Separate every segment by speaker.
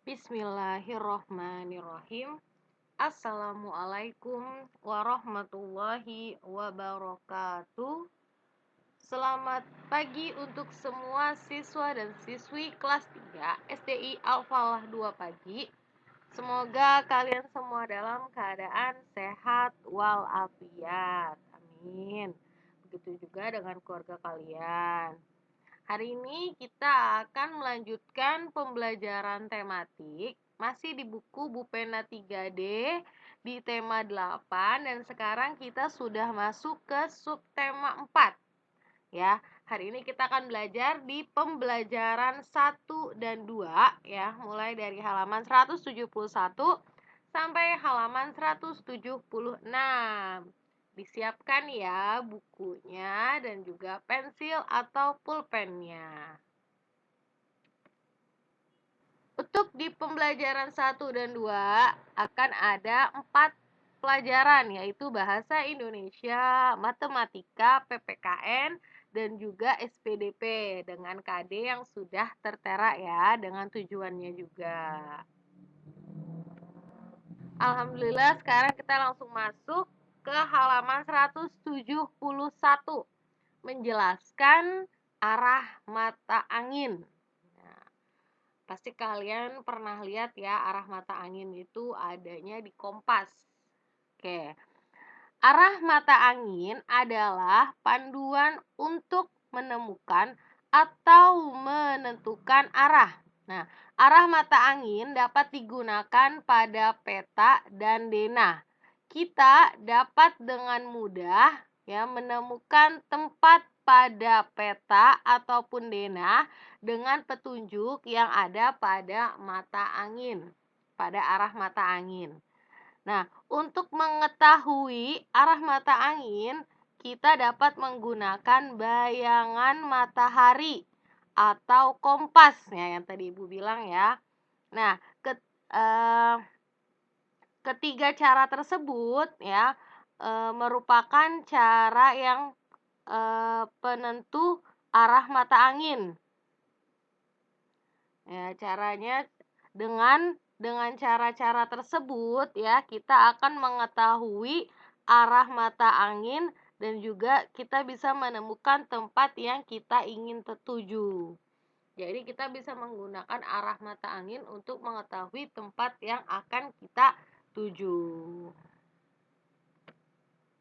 Speaker 1: Bismillahirrohmanirrohim. Assalamualaikum warahmatullahi wabarakatuh. Selamat pagi untuk semua siswa dan siswi kelas 3 SDI Al-Falah 2 pagi. Semoga kalian semua dalam keadaan sehat walafiat. Amin. Begitu juga dengan keluarga kalian. Hari ini kita akan melanjutkan pembelajaran tematik masih di buku Bupena 3D di tema 8 dan sekarang kita sudah masuk ke subtema 4. Ya, hari ini kita akan belajar di pembelajaran 1 dan 2 ya, mulai dari halaman 171 sampai halaman 176. Disiapkan ya bukunya dan juga pensil atau pulpennya. Untuk di pembelajaran 1 dan 2 akan ada 4 pelajaran, yaitu bahasa Indonesia, matematika, PPKN, dan juga SPDP dengan KD yang sudah tertera ya, dengan tujuannya juga. Alhamdulillah sekarang kita langsung masuk ke halaman 171, menjelaskan arah mata angin. Nah, pasti kalian pernah lihat ya, arah mata angin itu adanya di kompas. Oke. Arah mata angin adalah panduan untuk menemukan atau menentukan arah. Nah, arah mata angin dapat digunakan pada peta dan denah. Kita dapat dengan mudah ya menemukan tempat pada peta ataupun denah dengan petunjuk yang ada pada mata angin, pada arah mata angin. Nah, untuk mengetahui arah mata angin, kita dapat menggunakan bayangan matahari atau kompas ya, yang tadi Ibu bilang ya. Nah, ketiga cara tersebut ya merupakan cara yang penentu arah mata angin. Ya, caranya dengan cara-cara tersebut ya kita akan mengetahui arah mata angin dan juga kita bisa menemukan tempat yang kita ingin tuju. Jadi kita bisa menggunakan arah mata angin untuk mengetahui tempat yang akan kita tuju.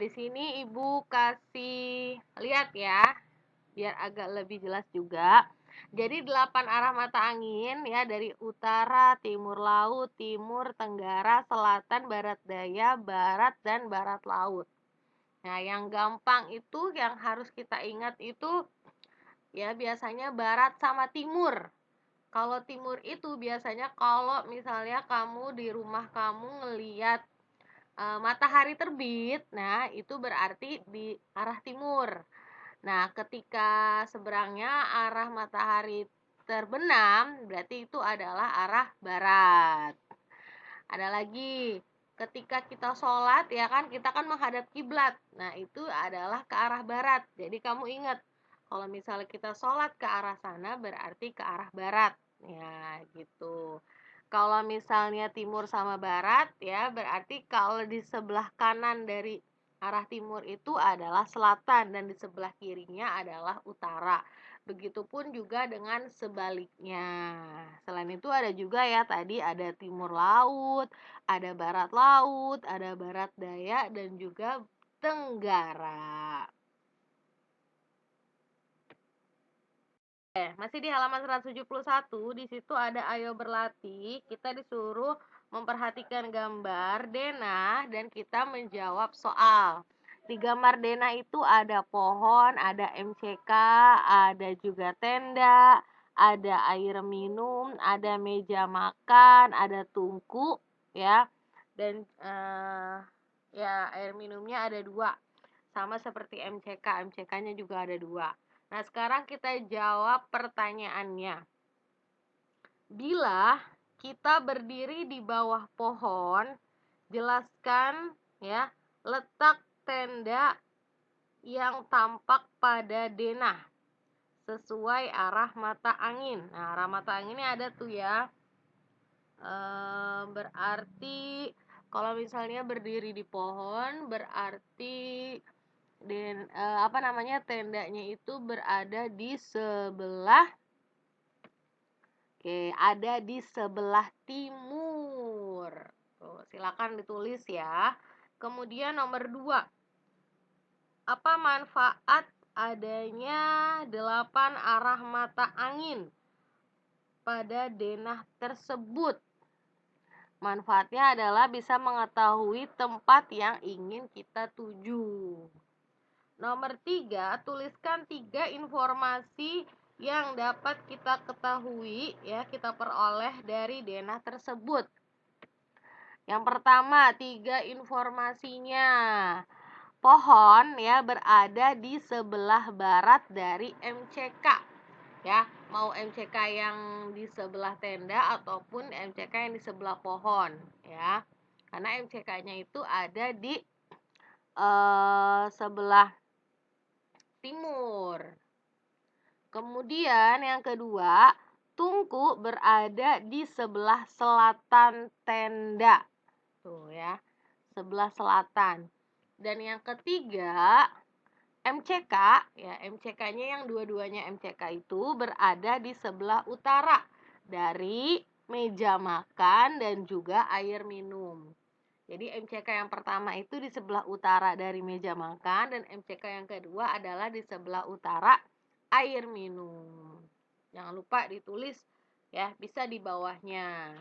Speaker 1: Di sini Ibu kasih lihat ya, biar agak lebih jelas juga. Jadi 8 arah mata angin ya, dari utara, timur laut, timur, tenggara, selatan, barat daya, barat, dan barat laut. Nah, yang gampang itu yang harus kita ingat itu ya biasanya barat sama timur. Kalau timur itu biasanya kalau misalnya kamu di rumah kamu ngeliat matahari terbit, nah itu berarti di arah timur. Nah, ketika seberangnya arah matahari terbenam, berarti itu adalah arah barat. Ada lagi, ketika kita sholat, ya kan, kita kan menghadap kiblat. Nah, itu adalah ke arah barat. Jadi, kamu ingat, kalau misalnya kita sholat ke arah sana, berarti ke arah barat. Ya, gitu. Kalau misalnya timur sama barat, ya, berarti kalau di sebelah kanan dari arah timur itu adalah selatan dan di sebelah kirinya adalah utara. Begitupun juga dengan sebaliknya. Selain itu ada juga ya tadi ada timur laut, ada barat laut, ada barat daya dan juga tenggara. Masih di halaman 171, di situ ada ayo berlatih. Kita disuruh memperhatikan gambar denah dan kita menjawab soal. Di gambar denah itu ada pohon, ada MCK, ada juga tenda, ada air minum, ada meja makan, ada tungku ya. Dan ya air minumnya ada 2. Sama seperti MCK, MCK-nya juga ada 2. Nah, sekarang kita jawab pertanyaannya. Bila kita berdiri di bawah pohon, jelaskan ya letak tenda yang tampak pada denah sesuai arah mata angin. Nah, arah mata anginnya ada tuh ya. Berarti kalau misalnya berdiri di pohon berarti tendanya itu berada di sebelah ada di sebelah timur. Tuh, silakan ditulis ya. Kemudian nomor 2, apa manfaat adanya 8 arah mata angin pada denah tersebut? Manfaatnya adalah bisa mengetahui tempat yang ingin kita tuju. Nomor 3, tuliskan 3 informasi yang dapat kita ketahui kita peroleh dari denah tersebut. Yang pertama, 3 informasinya. Pohon berada di sebelah barat dari MCK. Mau MCK yang di sebelah tenda ataupun MCK yang di sebelah pohon Karena MCK-nya itu ada di sebelah timur. Kemudian yang kedua, tungku berada di sebelah selatan tenda. Tuh ya, sebelah selatan. Dan yang ketiga, MCK, MCK-nya yang dua-duanya MCK itu berada di sebelah utara dari meja makan dan juga air minum. Jadi MCK yang pertama itu di sebelah utara dari meja makan dan MCK yang kedua adalah di sebelah utara air minum. Jangan lupa ditulis bisa di bawahnya.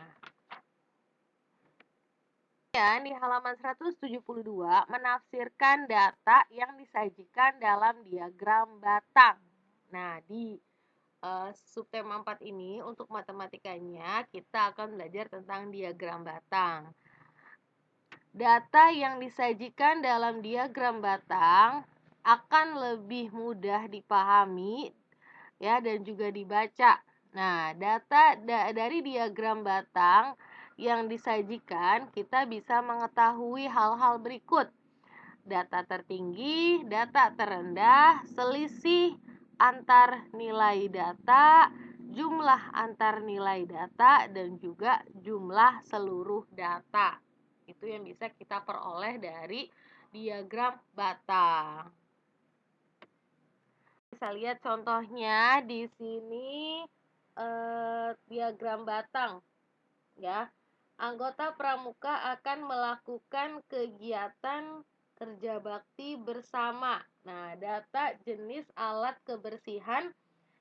Speaker 1: Di halaman 172 menafsirkan data yang disajikan dalam diagram batang. Nah, di subtema 4 ini untuk matematikanya kita akan belajar tentang diagram batang. Data yang disajikan dalam diagram batang akan lebih mudah dipahami dan juga dibaca. Nah, data dari diagram batang yang disajikan kita bisa mengetahui hal-hal berikut. Data tertinggi, data terendah, selisih antar nilai data, jumlah antar nilai data, dan juga jumlah seluruh data. Itu yang bisa kita peroleh dari diagram batang. Bisa lihat contohnya di sini diagram batang Anggota pramuka akan melakukan kegiatan kerja bakti bersama. Nah, data jenis alat kebersihan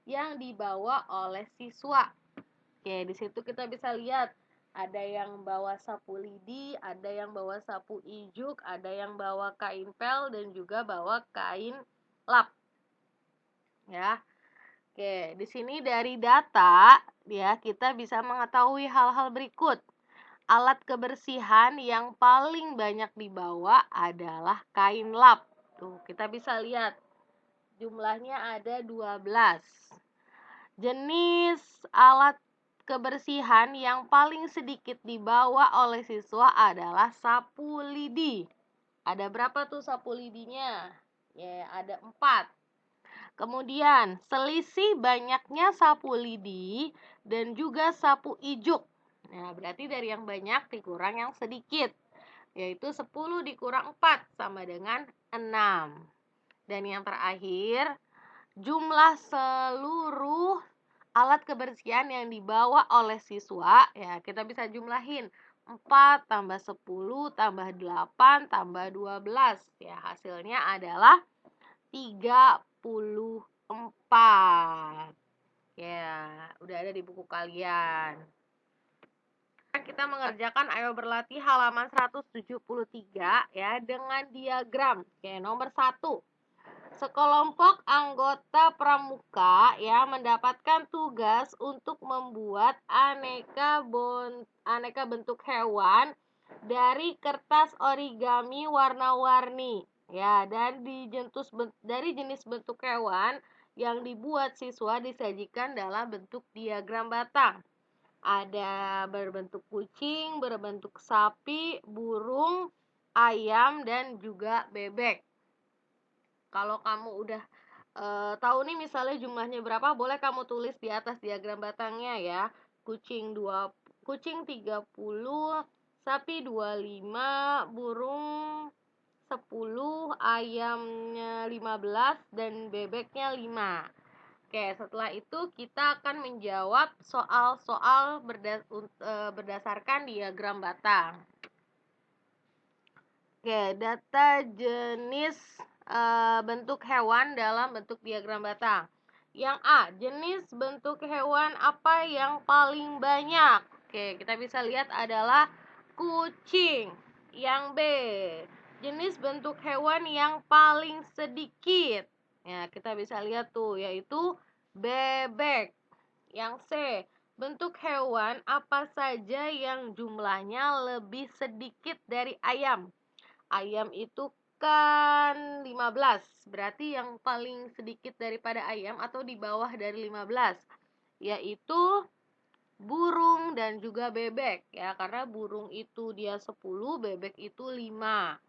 Speaker 1: yang dibawa oleh siswa. Oke, di situ kita bisa lihat ada yang bawa sapu lidi, ada yang bawa sapu ijuk, ada yang bawa kain pel dan juga bawa kain lap. Oke, di sini dari data kita bisa mengetahui hal-hal berikut. Alat kebersihan yang paling banyak dibawa adalah kain lap. Tuh, kita bisa lihat jumlahnya ada 12. Jenis alat kebersihan yang paling sedikit dibawa oleh siswa adalah sapu lidi. Ada berapa tuh sapu lidinya? Ada 4. Kemudian, selisih banyaknya sapu lidi dan juga sapu ijuk. Nah, berarti dari yang banyak dikurang yang sedikit, yaitu 10 dikurang 4 sama dengan 6. Dan yang terakhir, jumlah seluruh alat kebersihan yang dibawa oleh siswa, kita bisa jumlahin 4 tambah 10 tambah 8 tambah 12. Hasilnya adalah 34. Udah ada di buku kalian. Kita mengerjakan ayo berlatih halaman 173 dengan diagram. Nomor 1. Sekelompok anggota pramuka mendapatkan tugas untuk membuat aneka bentuk hewan dari kertas origami warna-warni. Dan dari jenis bentuk hewan yang dibuat siswa disajikan dalam bentuk diagram batang. Ada berbentuk kucing, berbentuk sapi, burung, ayam, dan juga bebek. Kalau kamu udah tahu nih misalnya jumlahnya berapa, boleh kamu tulis di atas diagram batangnya Kucing kucing 30, sapi 25, burung 10, ayamnya 15, dan bebeknya 5. Oke, setelah itu kita akan menjawab soal-soal berdasarkan diagram batang. Oke, data jenis bentuk hewan dalam bentuk diagram batang. Yang A, jenis bentuk hewan apa yang paling banyak? Oke, kita bisa lihat adalah kucing. Yang B, jenis bentuk hewan yang paling sedikit. Ya, kita bisa lihat tuh, yaitu bebek. Yang C, bentuk hewan apa saja yang jumlahnya lebih sedikit dari ayam? Ayam itu kan 15, berarti yang paling sedikit daripada ayam atau di bawah dari 15, yaitu burung dan juga bebek ya, karena burung itu dia 10, bebek itu 5.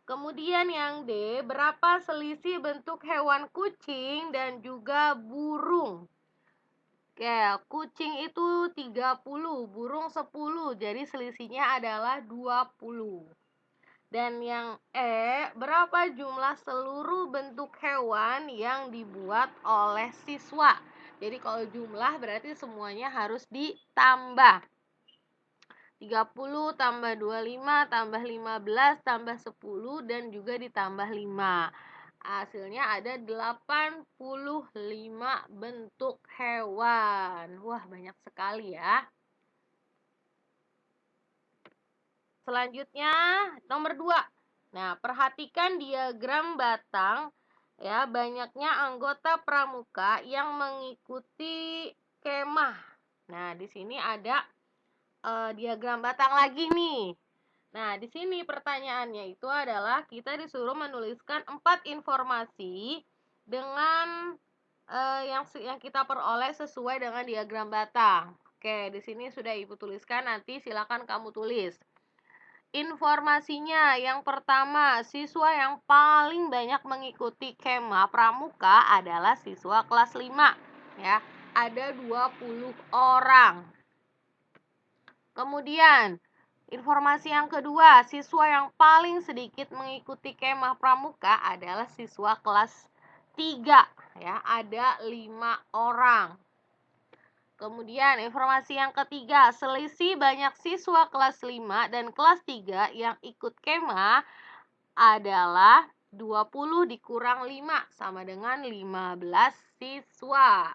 Speaker 1: Kemudian yang D, berapa selisih bentuk hewan kucing dan juga burung? Oke, kucing itu 30, burung 10, jadi selisihnya adalah 20. Dan yang E, berapa jumlah seluruh bentuk hewan yang dibuat oleh siswa? Jadi kalau jumlah berarti semuanya harus ditambah. 30 tambah 25 tambah 15 tambah 10 dan juga ditambah 5. Hasilnya ada 85 bentuk hewan. Wah, banyak sekali ya. Selanjutnya nomor 2. Nah, perhatikan diagram batang ya, banyaknya anggota pramuka yang mengikuti kemah. Nah, di sini ada diagram batang lagi nih. Nah, di sini pertanyaannya itu adalah kita disuruh menuliskan 4 informasi dengan yang kita peroleh sesuai dengan diagram batang. Oke, di sini sudah Ibu tuliskan, nanti silakan kamu tulis. Informasinya, yang pertama, siswa yang paling banyak mengikuti kemah pramuka adalah siswa kelas 5 ya. Ada 20 orang. Kemudian, informasi yang kedua, siswa yang paling sedikit mengikuti kemah pramuka adalah siswa kelas 3 ya, ada 5 orang. Kemudian informasi yang ketiga, selisih banyak siswa kelas 5 dan kelas 3 yang ikut kemah adalah 20 dikurang 5 sama dengan 15 siswa.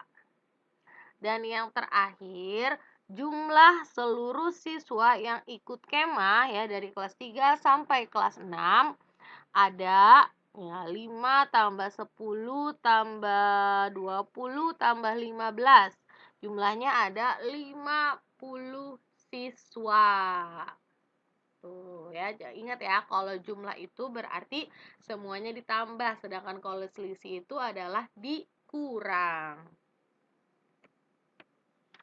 Speaker 1: Dan yang terakhir, jumlah seluruh siswa yang ikut kemah ya dari kelas 3 sampai kelas 6 ada ya 5 tambah 10 tambah 20 tambah 15. Jumlahnya ada 50 siswa. Tuh ya, ingat ya, kalau jumlah itu berarti semuanya ditambah, sedangkan kalau selisih itu adalah dikurang.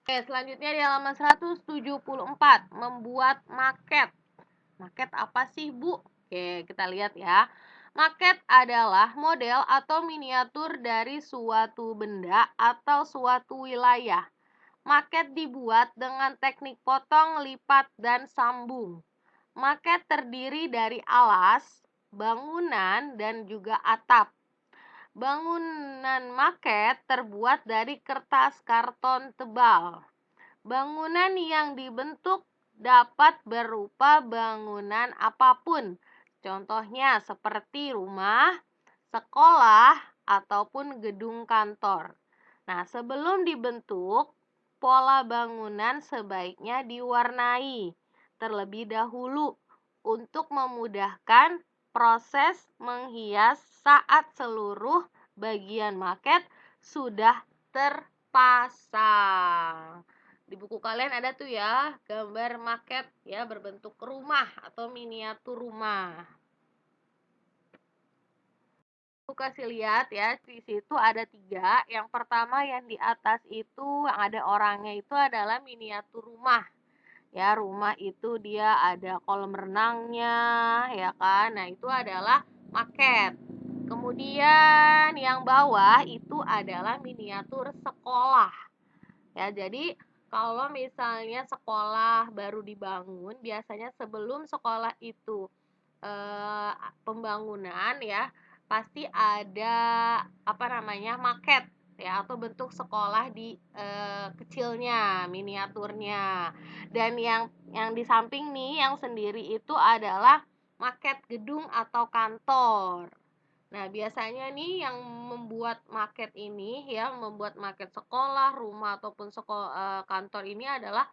Speaker 1: Oke, selanjutnya di halaman 174, membuat maket. Maket apa sih, Bu? Oke, kita lihat ya. Maket adalah model atau miniatur dari suatu benda atau suatu wilayah. Maket dibuat dengan teknik potong, lipat, dan sambung. Maket terdiri dari alas, bangunan, dan juga atap. Bangunan maket terbuat dari kertas karton tebal. Bangunan yang dibentuk dapat berupa bangunan apapun. Contohnya seperti rumah, sekolah, ataupun gedung kantor. Nah, sebelum dibentuk, pola bangunan sebaiknya diwarnai terlebih dahulu untuk memudahkan proses menghias saat seluruh bagian maket sudah terpasang. Di buku kalian ada tuh ya gambar maket ya berbentuk rumah atau miniatur rumah. Aku kasih lihat ya, di situ ada 3. Yang pertama yang di atas itu yang ada orangnya itu adalah miniatur rumah. Ya, rumah itu dia ada kolam renangnya, ya kan? Nah, itu adalah maket. Kemudian yang bawah itu adalah miniatur sekolah. Ya, jadi kalau misalnya sekolah baru dibangun, biasanya sebelum sekolah itu pembangunan ya, pasti ada maket ya, atau bentuk sekolah di kecilnya, miniaturnya. Dan yang di samping nih, yang sendiri itu adalah maket gedung atau kantor. Nah, biasanya nih yang membuat maket ini ya, membuat maket sekolah, rumah ataupun kantor ini adalah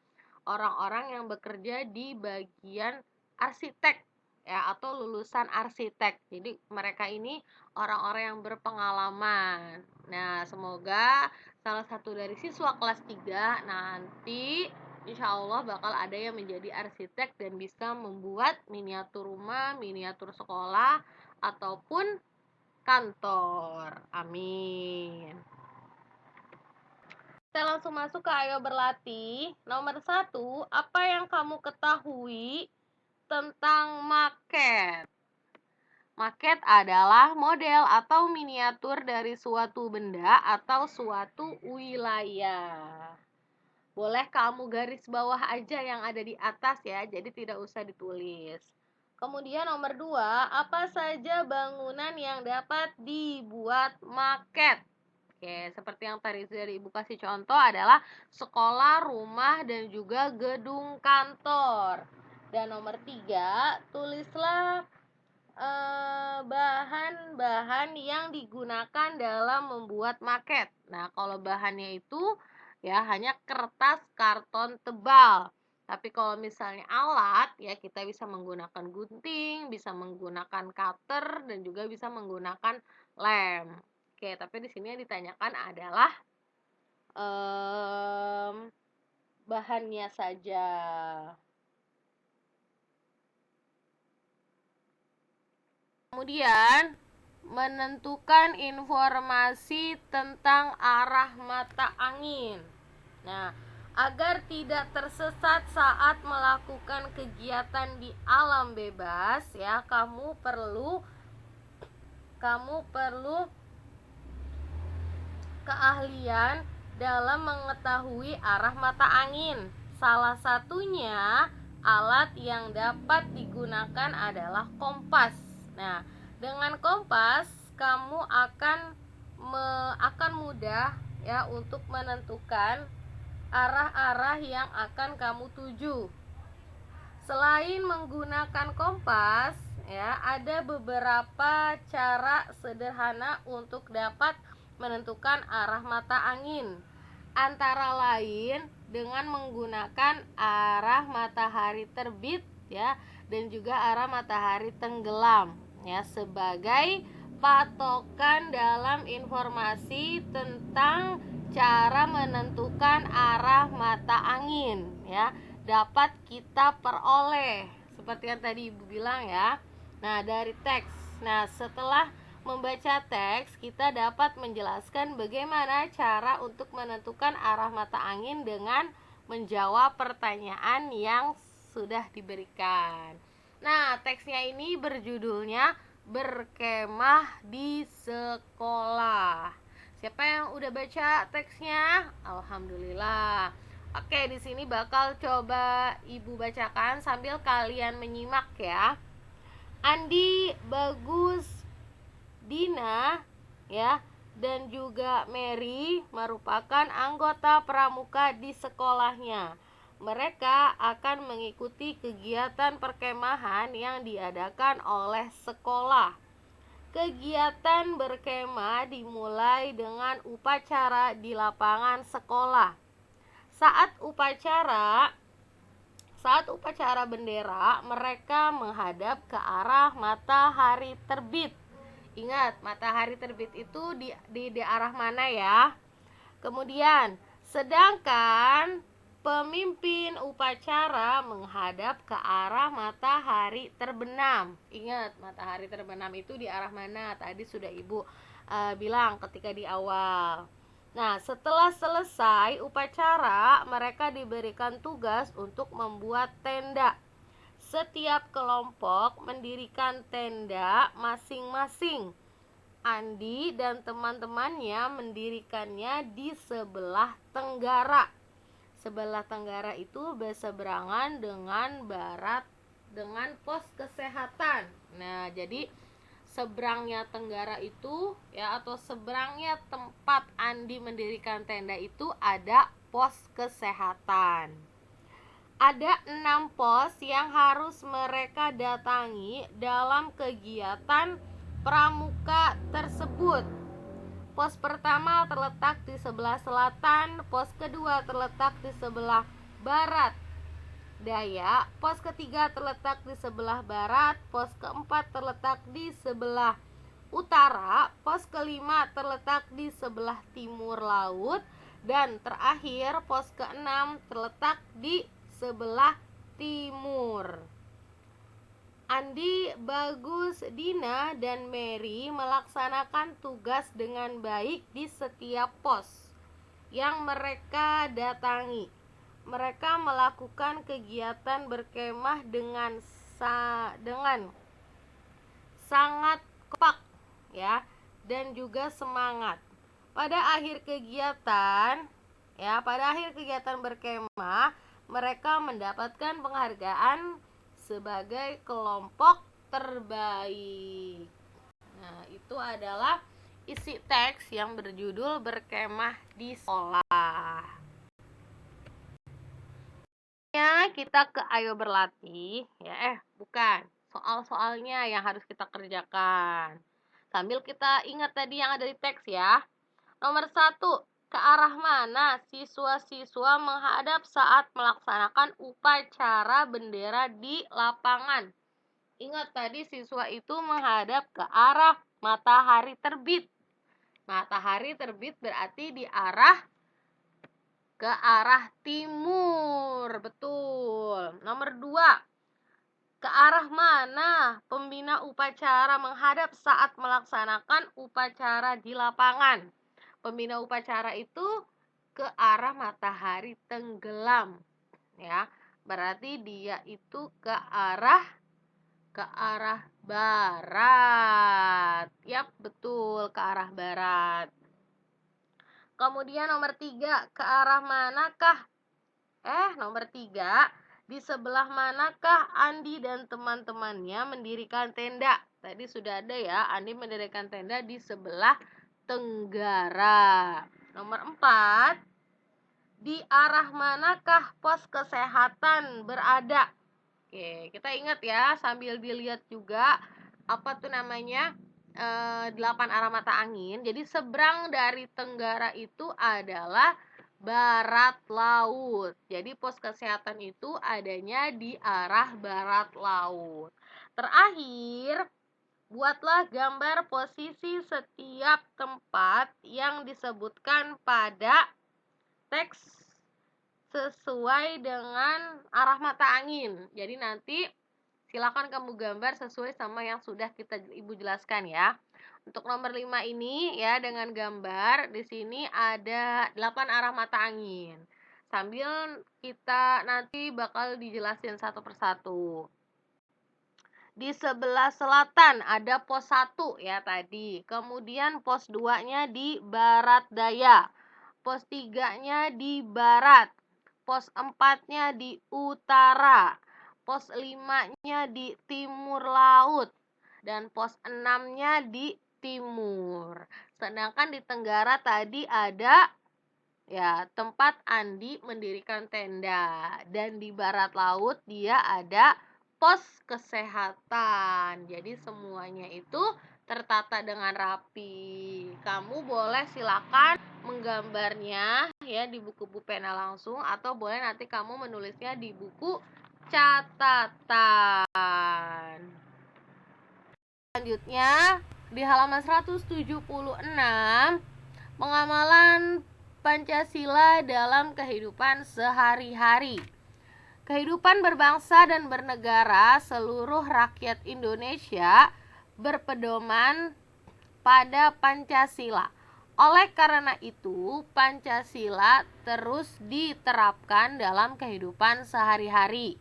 Speaker 1: orang-orang yang bekerja di bagian arsitek ya, atau lulusan arsitek. Jadi mereka ini orang-orang yang berpengalaman. Nah, semoga salah satu dari siswa kelas 3 nanti insya Allah bakal ada yang menjadi arsitek dan bisa membuat miniatur rumah, miniatur sekolah, ataupun kantor. Amin. Kita langsung masuk ke ayo berlatih. Nomor 1, apa yang kamu ketahui tentang maket? Maket adalah model atau miniatur dari suatu benda atau suatu wilayah. Boleh kamu garis bawah aja yang ada di atas ya, jadi tidak usah ditulis. Kemudian nomor 2, apa saja bangunan yang dapat dibuat maket? Oke, seperti yang tadi sudah Ibu kasih contoh adalah sekolah, rumah, dan juga gedung kantor. Dan nomor 3, tulislah bahan-bahan yang digunakan dalam membuat maket. Nah, kalau bahannya itu ya hanya kertas karton tebal. Tapi kalau misalnya alat ya kita bisa menggunakan gunting, bisa menggunakan cutter, dan juga bisa menggunakan lem. Oke, tapi di sini yang ditanyakan adalah bahannya saja. Kemudian menentukan informasi tentang arah mata angin. Nah, agar tidak tersesat saat melakukan kegiatan di alam bebas ya, kamu perlu keahlian dalam mengetahui arah mata angin. Salah satunya alat yang dapat digunakan adalah kompas. Nah, dengan kompas kamu akan mudah ya untuk menentukan arah-arah yang akan kamu tuju. Selain menggunakan kompas, ya, ada beberapa cara sederhana untuk dapat menentukan arah mata angin. Antara lain dengan menggunakan arah matahari terbit ya, dan juga arah matahari tenggelam ya sebagai patokan dalam informasi tentang cara menentukan arah mata angin ya, dapat kita peroleh seperti yang tadi Ibu bilang ya. Nah, dari teks. Nah, setelah membaca teks, kita dapat menjelaskan bagaimana cara untuk menentukan arah mata angin dengan menjawab pertanyaan yang sudah diberikan. Nah, teksnya ini berjudulnya Berkemah di Sekolah. Siapa yang udah baca teksnya? Alhamdulillah. Oke, di sini bakal coba Ibu bacakan sambil kalian menyimak ya. Andi, Bagus, Dina ya, dan juga Mary merupakan anggota pramuka di sekolahnya. Mereka akan mengikuti kegiatan perkemahan yang diadakan oleh sekolah. Kegiatan berkemah dimulai dengan upacara di lapangan sekolah. Saat upacara bendera, mereka menghadap ke arah matahari terbit. Ingat, matahari terbit itu di arah mana ya? Kemudian, sedangkan pemimpin upacara menghadap ke arah matahari terbenam. Ingat, matahari terbenam itu di arah mana? Tadi sudah Ibu bilang ketika di awal. Nah, setelah selesai upacara, mereka diberikan tugas untuk membuat tenda. Setiap kelompok mendirikan tenda masing-masing. Andi dan teman-temannya mendirikannya di sebelah tenggara. Sebelah tenggara itu berseberangan dengan barat dengan pos kesehatan. Nah, jadi seberangnya tenggara itu ya, atau seberangnya tempat Andi mendirikan tenda itu ada pos kesehatan. Ada 6 pos yang harus mereka datangi dalam kegiatan pramuka tersebut. Pos pertama terletak di sebelah selatan, pos kedua terletak di sebelah barat daya, pos ketiga terletak di sebelah barat, pos keempat terletak di sebelah utara, pos kelima terletak di sebelah timur laut, dan terakhir pos keenam terletak di sebelah timur. Andi, Bagus, Dina, dan Mary melaksanakan tugas dengan baik di setiap pos yang mereka datangi. Mereka melakukan kegiatan berkemah dengan sangat kompak ya, dan juga semangat. Pada akhir kegiatan berkemah, mereka mendapatkan penghargaan sebagai kelompok terbaik. Nah, itu adalah isi teks yang berjudul Berkemah di Sekolah. Ya, kita ke Ayo Berlatih ya. Bukan, soal-soalnya yang harus kita kerjakan. Sambil kita ingat tadi yang ada di teks ya. Nomor 1, ke arah mana siswa-siswa menghadap saat melaksanakan upacara bendera di lapangan? Ingat tadi siswa itu menghadap ke arah matahari terbit. Matahari terbit berarti ke arah timur. Betul. Nomor 2, ke arah mana pembina upacara menghadap saat melaksanakan upacara di lapangan? Pembina upacara itu ke arah matahari tenggelam ya. Berarti dia itu ke arah barat. Yap, betul, ke arah barat. Kemudian nomor 3, ke arah manakah? Nomor 3, di sebelah manakah Andi dan teman-temannya mendirikan tenda? Tadi sudah ada ya, Andi mendirikan tenda di sebelah tenggara. Nomor 4, di arah manakah pos kesehatan berada? Oke, kita ingat ya, sambil dilihat juga apa tuh namanya 8 arah mata angin. Jadi seberang dari tenggara itu adalah barat laut. Jadi pos kesehatan itu adanya di arah barat laut. Terakhir, buatlah gambar posisi setiap tempat yang disebutkan pada teks sesuai dengan arah mata angin. Jadi nanti silakan kamu gambar sesuai sama yang sudah Ibu jelaskan ya. Untuk nomor 5 ini ya, dengan gambar di sini ada 8 arah mata angin. Sambil kita nanti bakal dijelasin satu persatu. Di sebelah selatan ada pos 1 ya tadi. Kemudian pos 2-nya di barat daya. Pos 3-nya di barat. Pos 4-nya di utara. Pos 5-nya di timur laut. Dan pos 6-nya di timur. Sedangkan di tenggara tadi ada ya tempat Andi mendirikan tenda. Dan di barat laut dia ada pos kesehatan. Jadi semuanya itu tertata dengan rapi. Kamu boleh silakan menggambarnya ya di buku pena langsung, atau boleh nanti kamu menulisnya di buku catatan. Selanjutnya di halaman 176, pengamalan Pancasila dalam kehidupan sehari-hari. Kehidupan berbangsa dan bernegara seluruh rakyat Indonesia berpedoman pada Pancasila. Oleh karena itu, Pancasila terus diterapkan dalam kehidupan sehari-hari.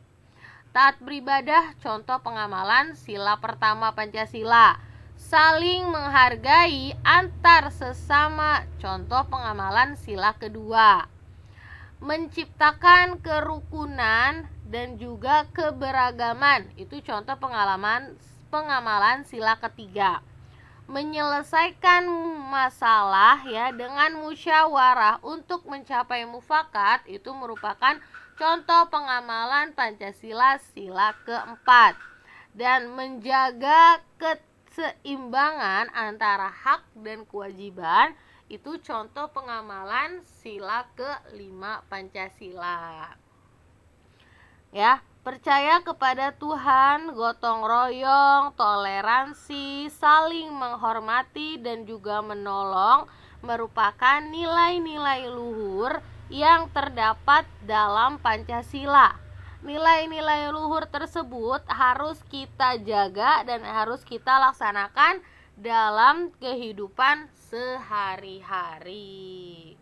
Speaker 1: Taat beribadah, contoh pengamalan sila pertama Pancasila. Saling menghargai antar sesama, contoh pengamalan sila kedua. menciptakan kerukunan dan juga keberagaman. Itu contoh pengamalan sila ketiga. Menyelesaikan masalah ya dengan musyawarah untuk mencapai mufakat itu merupakan contoh pengamalan Pancasila sila keempat. Dan menjaga keseimbangan antara hak dan kewajiban itu contoh pengamalan sila kelima Pancasila. Ya, percaya kepada Tuhan, gotong royong, toleransi, saling menghormati dan juga menolong merupakan nilai-nilai luhur yang terdapat dalam Pancasila. Nilai-nilai luhur tersebut harus kita jaga dan harus kita laksanakan dalam kehidupan sehari-hari.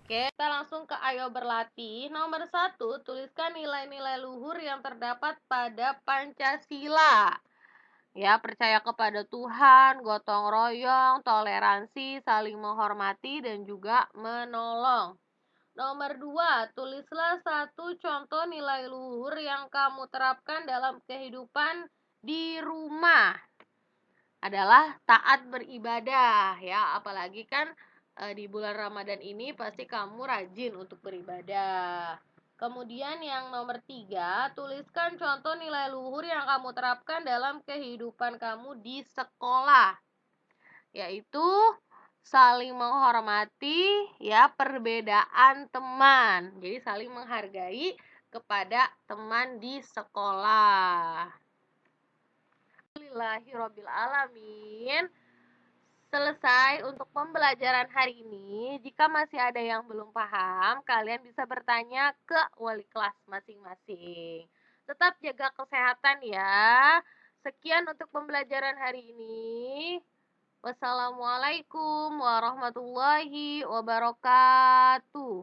Speaker 1: Oke, kita langsung ke ayo berlatih. Nomor 1, tuliskan nilai-nilai luhur yang terdapat pada Pancasila. Ya, percaya kepada Tuhan, gotong royong, toleransi, saling menghormati, dan juga menolong. Nomor 2, tulislah satu contoh nilai luhur yang kamu terapkan dalam kehidupan di rumah. Adalah taat beribadah ya, apalagi kan di bulan Ramadan ini pasti kamu rajin untuk beribadah. Kemudian yang nomor 3, tuliskan contoh nilai luhur yang kamu terapkan dalam kehidupan kamu di sekolah, yaitu saling menghormati ya, perbedaan teman. Jadi saling menghargai kepada teman di sekolah. Alhamdulillahirobbilalamin. Selesai untuk pembelajaran hari ini. Jika masih ada yang belum paham, kalian bisa bertanya ke wali kelas masing-masing. Tetap jaga kesehatan ya. Sekian untuk pembelajaran hari ini. Wassalamualaikum warahmatullahi wabarakatuh.